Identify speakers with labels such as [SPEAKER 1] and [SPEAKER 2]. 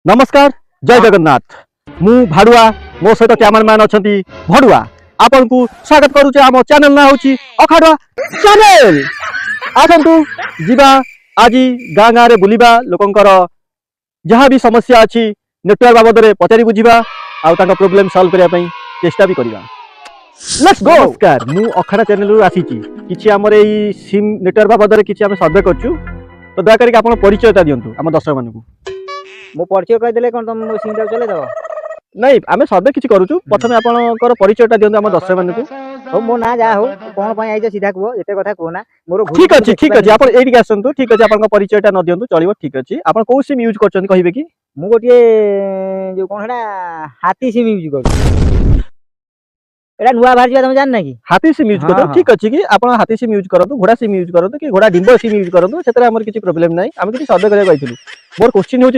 [SPEAKER 1] नमस्कार जय जगन्नाथ मु भाडुआ मो सहित कैमरामैन अच्छा भडुआ आपन को स्वागत करुचे आम चैनल ना होची अखाडुआ चैनल आसंतु जीवा आज गाँ गाँ रे बुलिबा लोकंकर जहाँ भी समस्या अच्छी नेटवर्क बाबद में पचारि बुझा आउ प्रोब्लेम सॉल्व करने पई चेष्टा भी करवा लेट्स गो। नमस्कार मु अखाड़ा चैनल रु आसीची किछि हमर एई सिम नेटवर्क बाबद में किछि हम सर्वे करछु तो दया करके आपण परिचयता दियंतु हम दर्शक मानकु
[SPEAKER 2] मो परिचय कहीदेले कौन तुम सिम चले देव
[SPEAKER 1] नहीं आम सर्वे किसी करूँ प्रथम आपंकर परिचयटा दिखाँ आम दर्शक मानक
[SPEAKER 2] हो मो ना जा हो कौन पाई आइज सीधा कह एते कथा कहना मोर
[SPEAKER 1] ठीक अच्छे ठीक अच्छे आप ये आसतु ठीक अच्छे आप परिचयटा न दिंतु चलो ठीक अच्छे आप कौ सिम यूज कर कहे कि
[SPEAKER 2] मु गोटे जो कौन है हाथी सिम यूज कर एटा नुआ बाहर तुम जान ना कि
[SPEAKER 1] हाथी सिम यूज कर ठीक अच्छे कि आप हाथी सिम यूज करूँ घोड़ा सिम यूज करूँ कि घोड़ा डिंब सिम यूज करूँ से प्रोब्लेम ना आम किसी सर्वे करने मोर क्वेश्चन हो